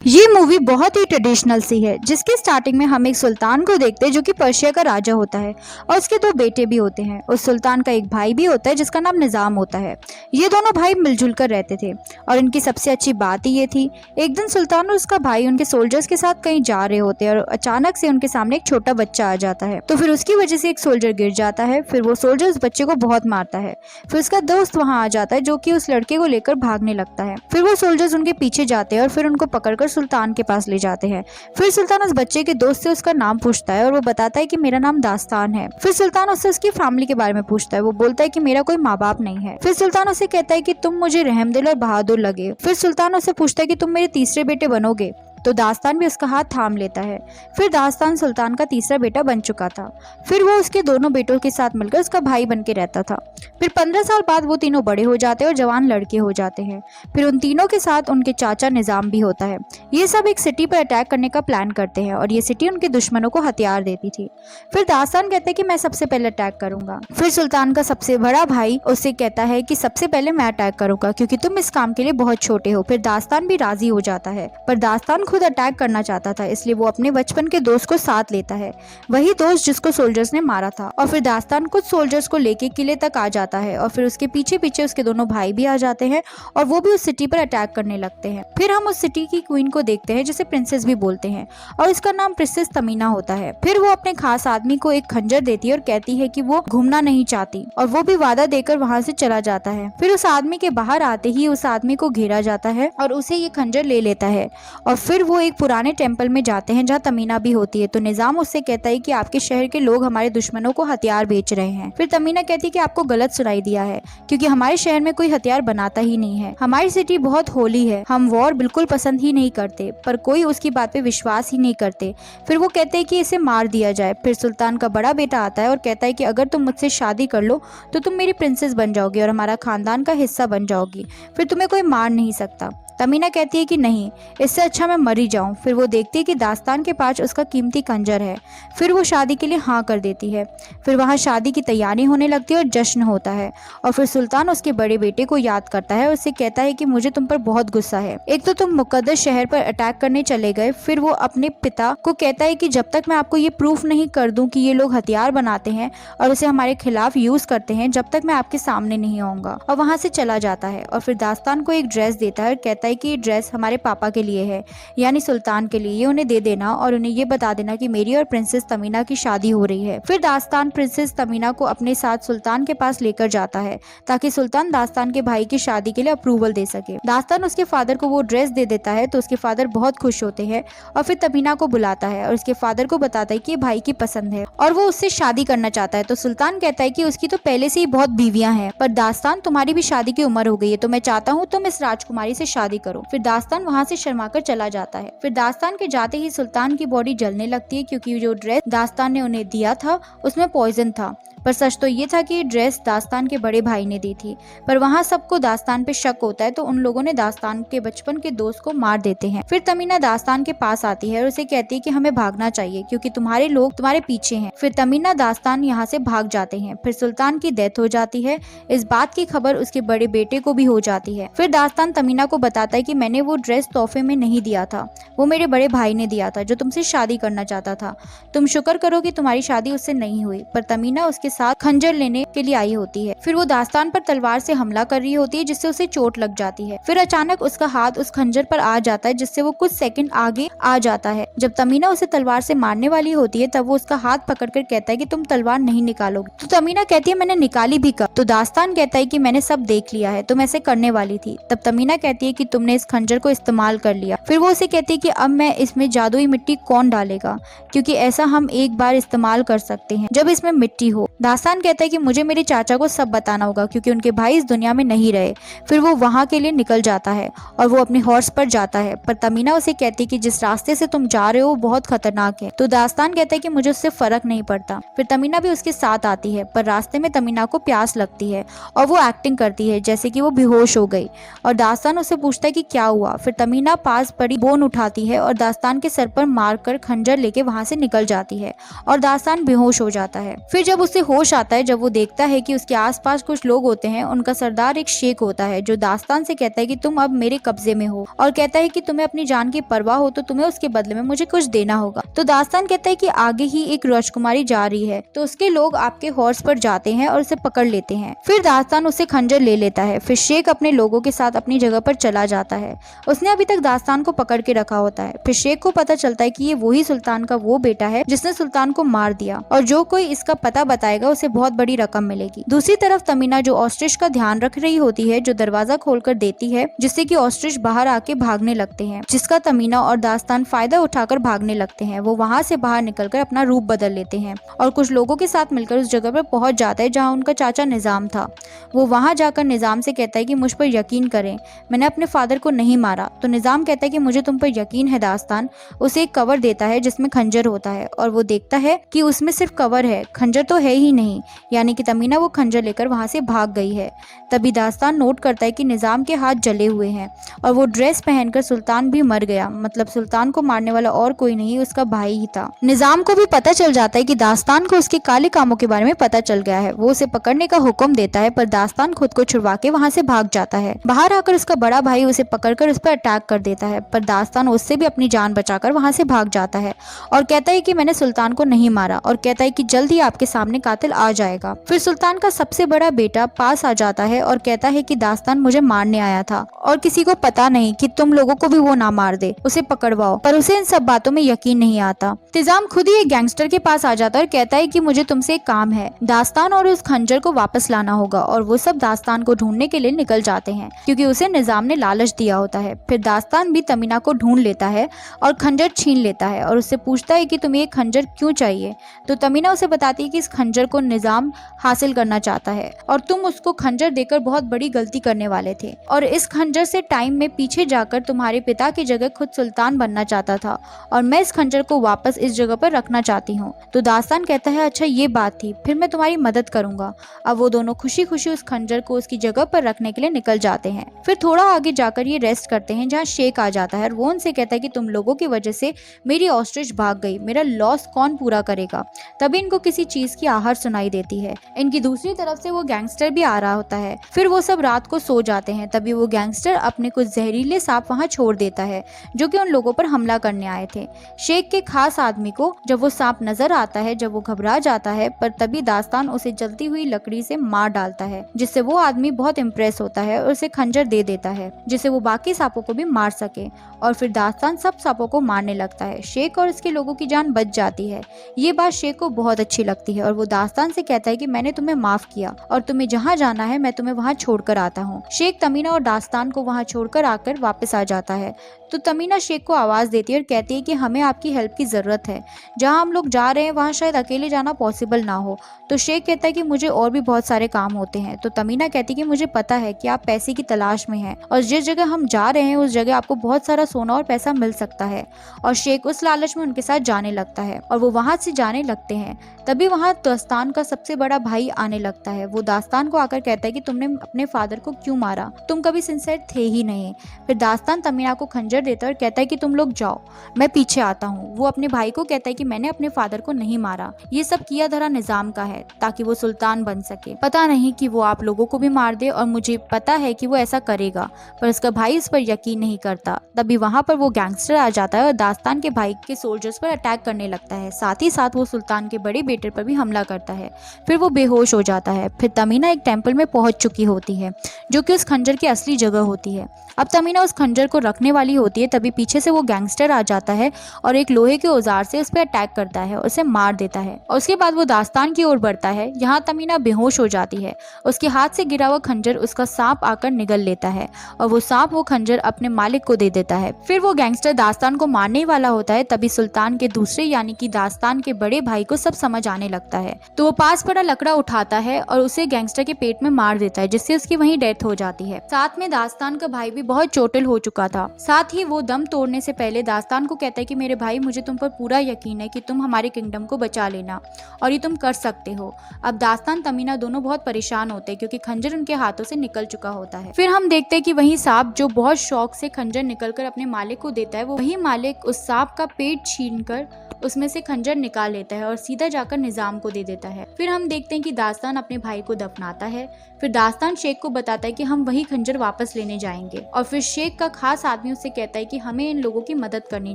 ये मूवी बहुत ही ट्रेडिशनल सी है, जिसके स्टार्टिंग में हम एक सुल्तान को देखते हैं जो कि पर्शिया का राजा होता है और उसके दो बेटे भी होते हैं। उस सुल्तान का एक भाई भी होता है जिसका नाम निज़ाम होता है। ये दोनों भाई मिलजुल कर रहते थे और इनकी सबसे अच्छी बात ही ये थी, एक दिन सुल्तान और उसका भाई उनके सोल्जर्स के साथ कहीं जा रहे होते हैं और अचानक से उनके सामने एक छोटा बच्चा आ जाता है। तो फिर उसकी वजह से एक सोल्जर गिर जाता है। फिर वो सोल्जर उस बच्चे को बहुत मारता है। फिर उसका दोस्त वहाँ आ जाता है जो कि उस लड़के को लेकर भागने लगता है। फिर वो सोल्जर्स उनके पीछे जाते हैं और फिर उनको पकड़कर सुल्तान के पास ले जाते हैं। फिर सुल्तान उस बच्चे के दोस्त से उसका नाम पूछता है और वो बताता है कि मेरा नाम दास्तान है। फिर सुल्तान उससे उसकी फैमिली के बारे में पूछता है। वो बोलता है कि मेरा कोई माँ बाप नहीं है। फिर सुल्तान उसे कहता है कि तुम मुझे रहमदिल और बहादुर लगे। फिर सुल्तान उससे पूछता है कि तुम मेरे तीसरे बेटे बनोगे। तो दास्तान भी उसका हाथ थाम लेता है। फिर दास्तान सुल्तान का तीसरा बेटा बन चुका था। फिर वो उसके दोनों बेटों के साथ मिलकर उसका भाई बन के रहता था। फिर 15 साल बाद वो तीनों बड़े हो जाते हैं और जवान लड़के हो जाते हैं। फिर उन तीनों के साथ उनके चाचा निज़ाम भी होता है। ये सब एक सिटी पर अटैक करने का प्लान करते हैं और ये सिटी उनके दुश्मनों को हथियार देती थी। फिर दास्तान कहते हैं कि मैं सबसे पहले अटैक करूंगा। फिर सुल्तान का सबसे बड़ा भाई उससे कहता है कि सबसे पहले मैं अटैक करूंगा क्योंकि तुम इस काम के लिए बहुत छोटे हो। फिर दास्तान भी राजी हो जाता है, पर दास्तान खुद अटैक करना चाहता था, इसलिए वो अपने बचपन के दोस्त को साथ लेता है, वही दोस्त जिसको सोल्जर्स ने मारा था। और फिर दास्तान कुछ सोल्जर्स को लेके किले तक आ जाता है और फिर उसके पीछे पीछे उसके दोनों भाई भी आ जाते हैं और वो भी उस सिटी पर अटैक करने लगते हैं। फिर हम उस सिटी की क्वीन को देखते हैं जिसे प्रिंसेस भी बोलते हैं और इसका नाम प्रिंसेस तमीना होता है। फिर वो अपने खास आदमी को एक खंजर देती है और कहती है कि वो घूमना नहीं चाहती और वो भी वादा देकर वहाँ से चला जाता है। फिर उस आदमी के बाहर आते ही उस आदमी को घेरा जाता है और उसे ये खंजर ले लेता है और फिर वो एक पुराने टेम्पल में जाते हैं जहाँ तमीना भी होती है। तो निजाम उससे कहता है कि आपके शहर के लोग हमारे दुश्मनों को हथियार बेच रहे हैं। फिर तमीना कहती है कि आपको गलत सुनाई दिया है क्योंकि हमारे शहर में कोई हथियार बनाता ही नहीं है। हमारी सिटी बहुत होली है, हम वॉर बिल्कुल पसंद ही नहीं करते, पर कोई उसकी बात पे विश्वास ही नहीं करते। फिर वो कहते हैं कि इसे मार दिया जाए। फिर सुल्तान का बड़ा बेटा आता है और कहता है कि अगर तुम मुझसे शादी कर लो तो तुम मेरी प्रिंसेस बन जाओगी और हमारा खानदान का हिस्सा बन जाओगी, फिर तुम्हें कोई मार नहीं सकता। तमीना कहती है कि नहीं, इससे अच्छा मैं मर ही जाऊं। फिर वो देखती है कि दास्तान के पास उसका कीमती खंजर है। फिर वो शादी के लिए हाँ कर देती है। फिर वहाँ शादी की तैयारी होने लगती है और जश्न होता है और फिर सुल्तान उसके बड़े बेटे को याद करता है और उससे कहता है कि मुझे तुम पर बहुत गुस्सा है। एक तो तुम मुकद्दस शहर पर अटैक करने चले गए। फिर वो अपने पिता को कहता है कि जब तक मैं आपको ये प्रूफ नहीं कर दूं कि ये लोग हथियार बनाते हैं और उसे हमारे खिलाफ यूज करते हैं, जब तक मैं आपके सामने नहीं आऊंगा। और वहाँ से चला जाता है और फिर दास्तान को एक ड्रेस देता है और कहता है कि ये ड्रेस हमारे पापा के लिए है, यानी सुल्तान के लिए, ये उन्हें दे देना और उन्हें ये बता देना कि मेरी और प्रिंसेस तमीना की शादी हो रही है। फिर दास्तान प्रिंसेस तमीना को अपने साथ सुल्तान के पास लेकर जाता है ताकि सुल्तान दास्तान के भाई की शादी के लिए अप्रूवल दे सके। दास्तान उसके फादर को वो ड्रेस दे देता है तो उसके फादर बहुत खुश होते हैं और फिर तमीना को बुलाता है और उसके फादर को बताता है कि ये भाई की पसंद है और वो उससे शादी करना चाहता है। तो सुल्तान कहता है कि उसकी तो पहले से ही बहुत बीवियां हैं, पर दास्तान तुम्हारी भी शादी की उम्र हो गई है, तो मैं चाहता हूँ तुम इस राजकुमारी से शादी करो। फिर दास्तान वहाँ से शर्माकर चला जाता है। फिर दास्तान के जाते ही सुल्तान की बॉडी जलने लगती है क्योंकि जो ड्रेस दास्तान ने उन्हें दिया था उसमें पॉइजन था, पर सच तो ये था कि ड्रेस दास्तान के बड़े भाई ने दी थी। पर वहाँ सबको दास्तान पे शक होता है तो उन लोगों ने दास्तान के बचपन के दोस्त को मार देते हैं। फिर तमीना दास्तान के पास आती है और उसे कहती है कि हमें भागना चाहिए क्योंकि तुम्हारे लोग तुम्हारे पीछे हैं। फिर तमीना दास्तान यहाँ से भाग जाते हैं। फिर सुल्तान की डेथ हो जाती है। इस बात की खबर उसके बड़े बेटे को भी हो जाती है। फिर दास्तान तमीना को बताता है कि मैंने वो ड्रेस तोहफे में नहीं दिया था, वो मेरे बड़े भाई ने दिया था जो तुमसे शादी करना चाहता था। तुम शुक्र करो कि तुम्हारी शादी उससे नहीं हुई। पर तमीना उसके साथ खंजर लेने के लिए आई होती है। फिर वो दास्तान पर तलवार से हमला कर रही होती है जिससे उसे चोट लग जाती है। फिर अचानक उसका हाथ उस खंजर पर आ जाता है जिससे वो कुछ सेकंड आगे आ जाता है। जब तमीना उसे तलवार से मारने वाली होती है तब वो उसका हाथ पकड़कर कहता है कि तुम तलवार नहीं निकालोगे। तो तमीना कहती है मैंने निकाली भी कब। तो दास्तान कहता है कि मैंने सब देख लिया है, तुम ऐसे करने वाली थी। तब तमीना कहती है कि तुमने इस खंजर को इस्तेमाल कर लिया। फिर वो उसे कहती है कि अब मैं इसमें जादुई मिट्टी कौन डालेगा, क्योंकि ऐसा हम एक बार इस्तेमाल कर सकते हैं जब इसमें मिट्टी हो। दास्तान कहता है कि मुझे मेरे चाचा को सब बताना होगा क्योंकि उनके भाई इस दुनिया में नहीं रहे। फिर वो वहाँ के लिए निकल जाता है और वो अपने हॉर्स पर जाता है। पर तमीना उसे कहती है कि जिस रास्ते से तुम जा रहे हो वो बहुत खतरनाक है। तो दास्तान कहता है कि मुझे उससे फर्क नहीं पड़ता। फिर तमीना भी उसके साथ आती है, पर रास्ते में तमीना को प्यास लगती है और वो एक्टिंग करती है जैसे कि वो बेहोश हो गई और दास्तान उससे पूछता है कि क्या हुआ। फिर तमीना पास बड़ी बोन उठाती है और दास्तान के सर पर मारकर खंजर लेके वहाँ से निकल जाती है और दास्तान बेहोश हो जाता है। फिर जब उसे होश आता है जब वो देखता है कि उसके आसपास कुछ लोग होते हैं। उनका सरदार एक शेख होता है जो दास्तान से कहता है कि तुम अब मेरे कब्जे में हो, और कहता है कि तुम्हें अपनी जान की परवाह हो तो तुम्हें उसके बदले में मुझे कुछ देना होगा। तो दास्तान कहता है कि आगे ही एक राजकुमारी जा रही है, तो उसके लोग आपके हॉर्स पर जाते हैं और उसे पकड़ लेते हैं। फिर दास्तान उससे खंजर ले लेता है। फिर शेख अपने लोगों के साथ अपनी जगह पर चला जाता है। उसने अभी तक दास्तान को पकड़ के रखा होता है। फिर शेख को पता चलता है कि ये वही सुल्तान का वो बेटा है जिसने सुल्तान को मार दिया, और जो कोई इसका पता बताएगा उसे बहुत बड़ी रकम मिलेगी। दूसरी तरफ तमीना, जो ऑस्ट्रिच का ध्यान रख रही होती है, जो दरवाजा खोलकर देती है जिससे कि ऑस्ट्रिच बाहर आके भागने लगते हैं, जिसका तमीना और दास्तान फायदा उठाकर भागने लगते हैं। वो वहाँ से बाहर निकलकर अपना रूप बदल लेते हैं और कुछ लोगों के साथ मिलकर उस जगह पर पहुंच जाता है जहाँ उनका चाचा निजाम था। वो वहाँ जाकर निजाम से कहता है कि मुझ पर यकीन करें, मैंने अपने फादर को नहीं मारा। तो निजाम कहता है कि मुझे तुम पर यकीन है दास्तान। उसे एक कवर देता है जिसमें खंजर होता है, और वो देखता है कि उसमें सिर्फ कवर है, खंजर तो है ही नहीं, यानी कि तमीना वो खंजर लेकर वहाँ से भाग गई है। तभी दास्तान नोट करता है कि निजाम के हाथ जले हुए हैं और वो ड्रेस पहनकर सुल्तान भी मर गया, मतलब सुल्तान को मारने वाला और कोई नहीं, उसका भाई ही था। निजाम को भी पता चल जाता है कि दास्तान को उसके काले कामों के बारे में पता चल गया है। वो उसे पकड़ने का हुक्म देता है, पर दास्तान खुद को छुड़वा के वहाँ से भाग जाता है। बाहर आकर उसका बड़ा भाई उसे पकड़कर उस पर अटैक कर देता है, पर दास्तान उससे भी अपनी जान बचाकर वहाँ से भाग जाता है और कहता है कि मैंने सुल्तान को नहीं मारा, और कहता है कि जल्द ही आपके सामने कातिल आ जाएगा। फिर सुल्तान का सबसे बड़ा बेटा पास आ जाता है और कहता है कि दास्तान मुझे मारने आया था और किसी को पता नहीं कि तुम लोगों को भी वो ना मार दे, उसे पकड़वाओ। पर उसे इन सब बातों में यकीन नहीं आता। निजाम खुद ही एक गैंगस्टर के पास आ जाता है और कहता है कि मुझे तुमसे एक काम है, दास्तान और उस खंजर को वापस लाना होगा। और वो सब दास्तान को ढूंढने के लिए निकल जाते हैं क्योंकि उसे निजाम ने लालच दिया होता है। फिर दास्तान भी तमीना को ढूंढ लेता है और खंजर छीन लेता है और उससे पूछता है कि तुम्हें ये खंजर क्यों चाहिए। तो तमीना उसे बताती है कि इस खंजर को निजाम हासिल करना चाहता है और तुम उसको खंजर देकर बहुत बड़ी गलती करने वाले थे, और इस खंजर से टाइम में पीछे जाकर तुम्हारे पिता की जगह खुद सुल्तान बनना चाहता था, और मैं इस खंजर को वापस इस जगह पर रखना चाहती हूँ। तो दास्तान कहता है अच्छा ये बात थी, फिर मैं तुम्हारी मदद करूंगा। अब वो दोनों खुशी खुशी उस खंजर को उसकी जगह पर रखने के लिए निकल जाते हैं। फिर थोड़ा आगे जाकर ये रेस्ट करते हैं जहाँ शेख आ जाता है और वो उनसे कहता है कि तुम लोगों की वजह से मेरी ऑस्ट्रिच भाग गई, मेरा लॉस कौन पूरा करेगा। तभी इनको किसी चीज की आहट सुनाई देती है। इनकी दूसरी तरफ से वो गैंगस्टर भी आ रहा होता है। फिर वो सब रात को सो जाते हैं। तभी वो गैंगस्टर अपने कुछ जहरीले सांप वहाँ छोड़ देता है जो कि उन लोगों पर हमला करने आए थे। शेख के खास आदमी को जब वो सांप नजर आता है, जब वो घबरा जाता है, पर तभी दास्तान उसे जलती हुई लकड़ी से मार डालता है, जिससे वो आदमी बहुत इम्प्रेस होता है और उसे खंजर दे देता है जिससे वो बाकी सांपों को भी मार सके। और फिर दास्तान सब सांपों को मारने लगता है। शेख और उसके लोगों की जान बच जाती है। ये बात शेख को बहुत अच्छी लगती है और वो दास्तान से कहता है कि मैंने तुम्हें माफ किया और तुम्हें जहाँ जाना है मैं तुम्हें वहाँ छोड़कर आता हूँ। शेख तमीना और दास्तान को वहाँ छोड़कर आकर वापस आ जाता है। तो तमीना शेख को आवाज देती है और कहती है कि हमें आपकी हेल्प की जरूरत है, जहाँ हम लोग जा रहे हैं वहाँ शायद अकेले जाना पॉसिबल ना हो। तो शेख कहता है कि मुझे और भी बहुत सारे काम होते हैं। तो तमीना कहती है कि मुझे पता है कि आप पैसे की तलाश में हैं और जिस जगह हम जा रहे हैं उस जगह आपको बहुत सारा सोना और पैसा मिल सकता है। और शेख उस लालच में उनके साथ जाने लगता है और वो वहाँ से जाने लगते हैं। तभी वहाँ दास्तान का सबसे बड़ा भाई आने लगता है। वो दास्तान को आकर कहता है कि तुमने अपने फादर को क्यों मारा, तुम कभी सिंसियर थे ही नहीं। फिर दास्तान तमीना को खंजर देता है और कहता है कि तुम लोग जाओ, मैं पीछे आता हूँ। वो अपने भाई को कहता है कि मैंने अपने फादर को नहीं मारा, ये सब किया धरा निजाम का है ताकि वो सुल्तान बन सके। पता नहीं कि वो आप लोगों को भी मार दे और मुझे पता है कि वो ऐसा करेगा, पर उसका भाई इस पर यकीन नहीं करता। तभी वहाँ पर वो गैंगस्टर आ जाता है और दास्तान के भाई के सोल्जर्स पर अटैक करने लगता है। साथ ही साथ वो सुल्तान के बड़े बेटे पर भी हमला करता है। फिर वो बेहोश हो जाता है। फिर तमीना एक टेंपल में पहुंच चुकी होती है जो कि उस खंजर की असली जगह होती है। अब तमीना उस खंजर को रखने वाली होती है, तभी पीछे से वो गैंगस्टर आ जाता है और एक लोहे के औजार से उस पर अटैक करता है और उसे मार देता है। और उसके बाद वो दास्तान की ओर बढ़ता है। यहाँ तमीना बेहोश हो जाती है। उसके हाथ से गिरा हुआ खंजर उसका सांप आकर निगल लेता है और वो सांप वो खंजर अपने मालिक को दे देता है। फिर वो गैंगस्टर दास्तान को मारने वाला होता है। तभी सुल्तान के दूसरे यानी कि दास्तान के बड़े भाई को सब समझ आने लगता है। तो वो पास पड़ा लकड़ा उठाता है और उसे गैंगस्टर के पेट में मार देता है, जिससे उसकी वहीं डेथ हो जाती है। साथ में दास्तान का भाई भी बहुत चोटिल हो चुका था। साथ ही वो दम तोड़ने से पहले दास्तान को कहता है कि मेरे भाई, मुझे तुम पर पूरा यकीन है कि तुम हमारे किंगडम को बचा लेना और ये तुम कर सकते हो। अब दास्तान तमीना दोनों बहुत परेशान होते हैं क्योंकि खंजर उनके हाथों से निकल चुका होता है। फिर हम देखते हैं कि वही सांप जो बहुत शौक से खंजर निकलकर अपने मालिक को देता है, वो वही मालिक उस सांप का पेट छीनकर उसमें से खंजर निकाल लेता है और सीधा जाकर निजाम को दे देता है। देता है। फिर हम देखते हैं कि दास्तान अपने भाई को दफनाता है। फिर दास्तान शेख को बताता है कि हम वही खंजर वापस लेने जाएंगे और फिर शेख का खास आदमी उससे कहता है कि हमें इन लोगों की मदद करनी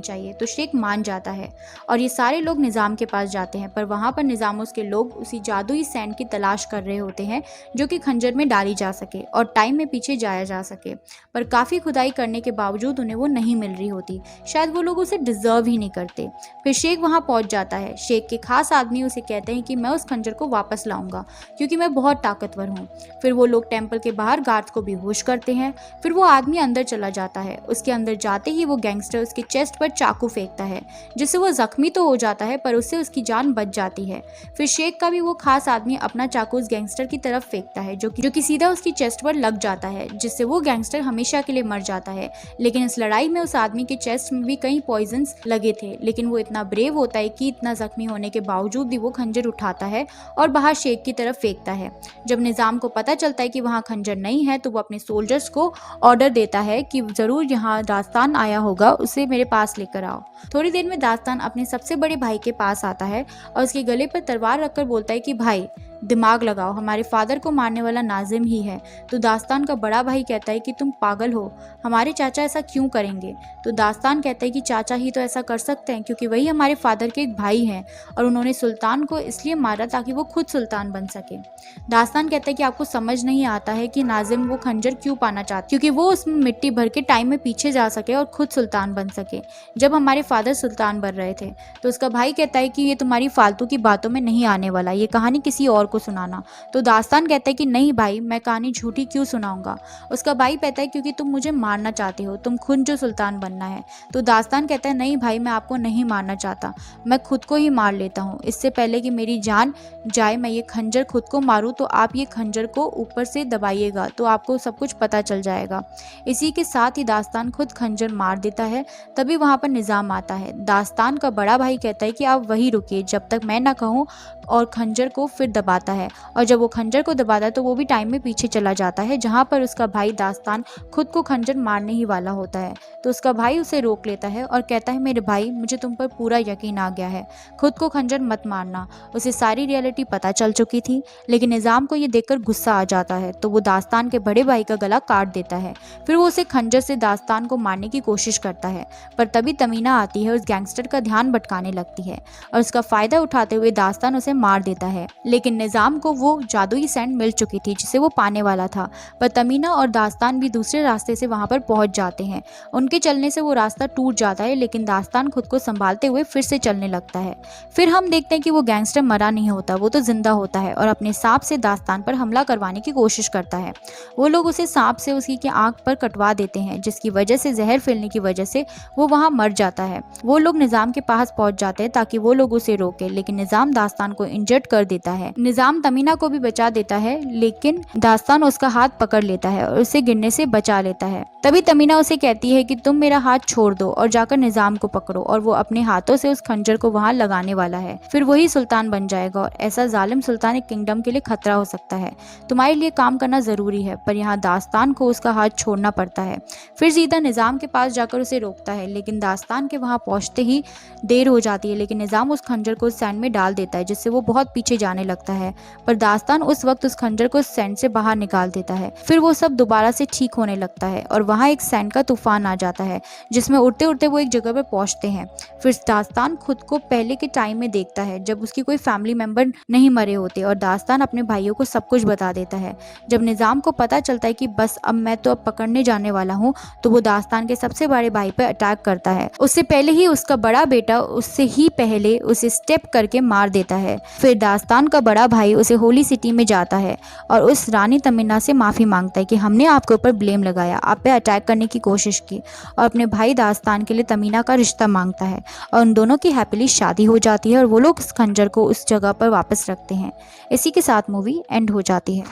चाहिए। तो शेख मान जाता है और ये सारे लोग निज़ाम के पास जाते हैं, पर वहाँ पर निज़ाम उसके लोग उसी जादुई सैंड की तलाश कर रहे होते हैं जो कि खंजर में डाली जा सके और टाइम में पीछे जाया जा सके। पर काफ़ी खुदाई करने के बावजूद उन्हें वो नहीं मिल रही होती, शायद वो लोग उसे डिजर्व ही नहीं करते। फिर शेख वहाँ पहुँच जाता है। शेख के खास आदमी उसे कहते हैं कि मैं उस खंजर को वापस लाऊंगा क्योंकि मैं बहुत ताकतवर हूँ। फिर वो लोग टेम्पल के बाहर गार्ड्स को बेहोश करते हैं। फिर वो आदमी अंदर चला जाता है। उसके अंदर जाते ही वो गैंगस्टर उसके चेस्ट पर चाकू फेंकता है, जिससे वो जख्मी तो हो जाता है पर उससे उसकी जान बच जाती है। फिर शेख का भी वो खास आदमी अपना चाकू उस गैंगस्टर की तरफ फेंकता है जो कि सीधा उसकी चेस्ट पर लग जाता है, जिससे वो गैंगस्टर हमेशा के लिए मर जाता है। लेकिन इस लड़ाई में उस आदमी के चेस्ट में भी कई पॉइजन्स लगे थे, लेकिन वो इतना ब्रेव होता है कि इतना जख्मी होने के बावजूद भी वो खंजर उठाता है और बाहर शेख की तरफ फेंकता है। जब निज़ाम को पता चलता है कि वहाँ खंजर नहीं है तो वो अपने सोल्जर्स को ऑर्डर देता है कि ज़रूर यहाँ दास्तान आया होगा, उसे मेरे पास लेकर आओ। थोड़ी देर में दास्तान अपने सबसे बड़े भाई के पास आता है और उसके गले पर तलवार रखकर बोलता है कि भाई दिमाग लगाओ, हमारे फादर को मारने वाला नाजिम ही है। तो दास्तान का बड़ा भाई कहता है कि तुम पागल हो, हमारे चाचा ऐसा क्यों करेंगे। तो दास्तान कहता है कि चाचा ही तो ऐसा कर सकते हैं क्योंकि वही हमारे फादर के एक भाई हैं और उन्होंने सुल्तान को इसलिए मारा ताकि वो खुद सुल्तान बन सके। दास्तान कहता है कि आपको समझ नहीं आता है कि नाजिम वो खंजर क्यों पाना चाहता, क्योंकि वो उसमें मिट्टी भर के टाइम में पीछे जा सके और खुद सुल्तान बन सके जब हमारे फादर सुल्तान बन रहे थे। तो उसका भाई कहता है कि ये तुम्हारी फालतू की बातों में नहीं आने वाला, ये कहानी किसी और को सुनाना। तो दास्तान कहता है कि नहीं भाई, मैं कहानी झूठी क्यों सुनाऊंगा। उसका भाई कहता है क्योंकि तुम मुझे मारना चाहते हो, तुम खुद जो सुल्तान बनना है। तो दास्तान कहता है नहीं भाई, मैं आपको नहीं मारना चाहता, मैं खुद को ही मार लेता हूँ। इससे पहले कि मेरी जान जाए मैं ये खंजर खुद को मारूं, तो आप ये खंजर को ऊपर से दबाइएगा तो आपको सब कुछ पता चल जाएगा। इसी के साथ ही दास्तान खुद खंजर मार देता है। तभी वहाँ पर निज़ाम आता है। दास्तान का बड़ा भाई कहता है कि आप वहीं रुकिए जब तक मैं ना कहूँ, और खंजर को फिर दबाता है। और जब वो खंजर को दबाता है तो वो भी टाइम में पीछे चला जाता है जहाँ पर उसका भाई दास्तान खुद को खंजर मारने ही वाला होता है। तो उसका भाई उसे रोक लेता है और कहता है मेरे भाई, मुझे तुम पर पूरा यकीन आ गया है, खुद को खंजर मत मारना। उसे सारी रियलिटी पता चल चुकी थी, लेकिन निज़ाम को ये देखकर गुस्सा आ जाता है तो वो दास्तान के बड़े भाई का गला काट देता है। फिर वो उसे खंजर से दास्तान को मारने की कोशिश करता है, पर तभी तमीना आती है, उस गैंगस्टर का ध्यान भटकाने लगती है और उसका फायदा उठाते हुए दास्तान उसे मार देता है। लेकिन निज़ाम को वो जादुई सैंड मिल चुकी थी जिसे वो पाने वाला था, पर तमीना और दास्तान भी दूसरे रास्ते से वहां पर पहुंच जाते हैं। उनके चलने से वो रास्ता टूट जाता है, लेकिन दास्तान खुद को संभालते हुए फिर से चलने लगता है। फिर हम देखते हैं कि वो गैंगस्टर मरा नहीं होता, वो तो जिंदा होता है और अपने सांप से दास्तान पर हमला करवाने की कोशिश करता है। वो लोग उसे सांप से उसकी की आंख पर कटवा देते हैं, जिसकी वजह से जहर फैलने की वजह से वो वहां मर जाता है। वो लोग निज़ाम के पास पहुंच जाते हैं ताकि वो लोग उसे रोके, लेकिन निज़ाम दास्तान को इंजर्ड कर देता है। निज़ाम तमीना को भी बचा देता है, लेकिन दास्तान उसका हाथ पकड़ लेता है और उसे गिरने से बचा लेता है। तभी तमीना उसे कहती है कि तुम मेरा हाथ छोड़ दो और जाकर निज़ाम को पकड़ो, और वो अपने हाथों से उस खंजर को वहां लगाने वाला है। फिर वही सुल्तान बन जाएगा और ऐसा जालिम सुल्तान एक किंगडम के लिए खतरा हो सकता है। तुम्हारे लिए काम करना जरूरी है, पर यहाँ दास्तान को उसका हाथ छोड़ना पड़ता है। फिर सीधा निज़ाम के पास जाकर उसे रोकता है, लेकिन दास्तान के वहां पहुंचते ही देर हो जाती है। लेकिन निज़ाम उस खंजर को सैंड में डाल देता है, जिससे वो बहुत पीछे जाने लगता है, पर दास्तान उस वक्त उस खंजर को सैंड से बाहर निकाल देता है। फिर वो सब दोबारा से ठीक होने लगता है और वहाँ एक सैंड का तूफान आ जाता है, जिसमें उड़ते उड़ते वो एक जगह पर पहुंचते हैं। फिर दास्तान खुद को पहले के टाइम में देखता है जब उसकी कोई फैमिली मेंबर नहीं मरे होते, और दास्तान अपने भाइयों को सब कुछ बता देता है। जब निज़ाम को पता चलता है कि बस अब मैं तो अब पकड़ने जाने वाला हूँ, तो वो दास्तान के सबसे बड़े भाई पर अटैक करता है। उससे पहले ही उसका बड़ा बेटा उससे ही पहले उसे स्टेप करके मार देता है। फिर दास्तान का बड़ा भाई उसे होली सिटी में जाता है और उस रानी तमीना से माफ़ी मांगता है कि हमने आपके ऊपर ब्लेम लगाया, आप पे अटैक करने की कोशिश की, और अपने भाई दास्तान के लिए तमीना का रिश्ता मांगता है। और उन दोनों की हैप्पीली शादी हो जाती है और वो लोग इस खंजर को उस जगह पर वापस रखते हैं। इसी के साथ मूवी एंड हो जाती है।